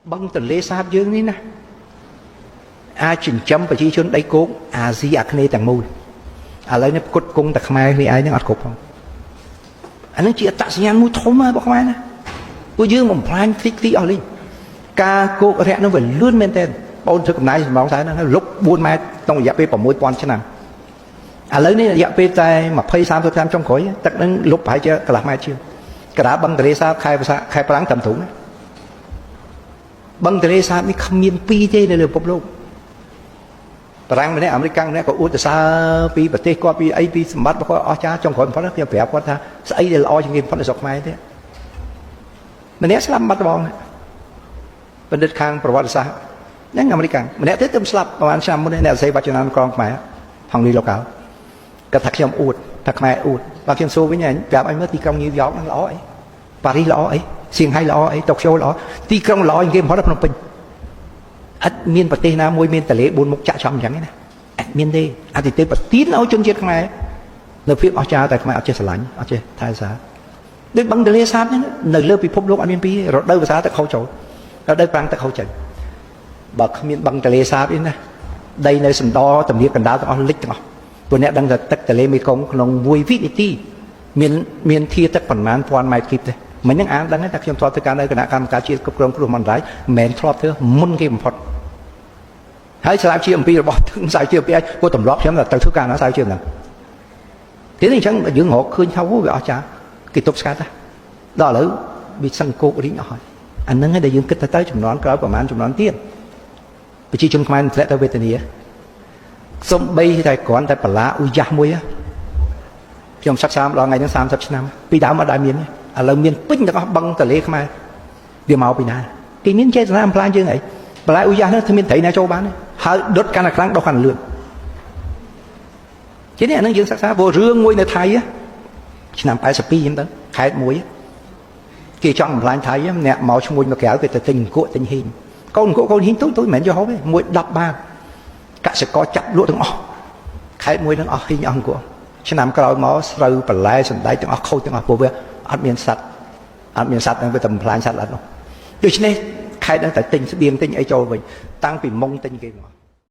băng tần lê sáp dương ní nè ai chỉnh chấm và chi chốn đấy cố à gì à khné tàng mùi à lấy nó cột cung tạc mai thì ai nó ọt cục không anh nói chuyện tạ sinh ăn mùi thấu mà bọc mai nè tôi dương một plan thích tí ở linh ca cô rẽ nó phải luôn men tên bôn thức này mà ông thấy nó lúc buôn mai trong dạp bê bỏ môi con chứ nào à lấy này dạp bê tay mà phây xám trong khối tất nó lúc phải chưa cả lạc mai chưa cả đã băng tề sa khai phá tầm thủ băng tề sa mới không miên pi thế này là bộc lộ rằng này American này có út sa pi bát tê qua pi ai pi smart có ở cha trong khối phát nó kia phép quá ta ấy là lo cho game phát là sọc mai thế mình nét làm bắt bóng bên đất khangประวัติศาสตร์นั่งAmerican mình nét tới tâm slap ประมาณ3มื้อនេះใส่บัตรចំណានក្រងខ្មែរហងនេះលោកកៅក៏ថាខ្ញុំអួតថាខ្មែរអួតបើខ្ញុំសួរវិញប្រាប់ឲ្យមើលទីក្រុងញូវយ៉កហ្នឹងល្អអីប៉ារីសល្អអីសៀងហៃល្អអីតូក្យូល្អទីក្រុងល្អជាងគេបំផុតនៅភ្នំពេញអត់មានប្រទេសណាមួយមានទន្លេ4មុខចាក់ចំអញ្ចឹងណាអត់មានទេអតិថិប្រទីនឲ្យជនជាតិខ្មែរនៅភាពអស្ចារ្យតែខ្មែរអត់ចេះស្រឡាញ់អត់ចេះថែរក្សាដូចបឹងទន្លេសាបហ្នឹងនៅលើពិភពលោកអត់មានពីររដូវវស្សាទឹកហូរចូលរដូវប្រាំងទឹកហូរចេញបើគ្មានបឹងទន្លេសាបទេណាដីនៅសណ្ដោទំនាបកណ្ដាលទាំងអស់លិចទាំងអស់ព្រោះអ្នកដឹងថាទឹកទន្លេមេគង្គក្នុង1វិនាទីមានធាទឹកប្រមាណ1000ម៉ែត្រគីបទេមិនហ្នឹងអានដឹងតែខ្ញុំធ្លាប់ធ្វើការនៅគណៈកម្មការជាតិគ្រប់គ្រងគ្រោះមហន្តរាយមិនមែនធ្លាប់ធ្វើមុនគេបំផុតហើយស្រាវជ្រាវអំពីរបស់ទឹកស្រាវជ្រាវពីពួកទម្លាប់ខ្ញុំទៅធ្វើការណាស្រាវជ្រាវហ្នឹងទីនេះអញ្ចឹងយើងរកឃើញថាវាអស្ចារ្យគេទប់ស្កាត់ដល់ឥឡូវវាសង្កោករីងអស់ហើយអាហ្នឹងឯងដែលយើងគិតទៅចំនួនក្រោយប្រហែលចំនួនទៀតប្រជាជនខ្មែរធ្លាក់ទៅវេទនាសំបីតែគ្រាន់តែបលាឧយាសមួយខ្ញុំសិក្សាម្ដងថ្ងៃហ្នឹង30ឆ្នាំពីដើមអត់ដែលមានឥឡូវមានពេញទាំងអស់បឹងទន្លេខ្មែរវាមកពីណាគេមានចេតនាអំផ្លាញយើងអីបលាឧយាសហ្នឹងគ្មានត្រីណាចូលបានហើយដុតកាន់តែខ្លាំងដុសកាន់តែលឿនជានេះអាហ្នឹងយើងសិក្សាព្រោះរឿងមួយនៅថៃឆ្នាំ82ហ្នឹងទៅខេត្តមួយគេចង់បំផ្លាញថៃអ្នកមកឈ្មោះមកក្រៅគេទៅទិញអង្គក់ទិញហ៊ីងកូនអង្គក់កូនហ៊ីងទូចមិនមែនយកហូបទេមួយ10បាតកសិករចាប់លក់ទាំងអស់ខេត្តមួយទាំងអស់ហ៊ីងអង្គក់ឆ្នាំក្រោយមកស្រូវបន្លែសណ្ដែកទាំងអស់ខូចទាំងអស់ព្រោះវាអត់មានសត្វហ្នឹងវាតែបំផ្លាញសត្វអត់នោះដូច្នេះខេត្តហ្នឹងតែទិញស្បៀងទិញអីចូលវិញតាំងពីមុងទិញគេមក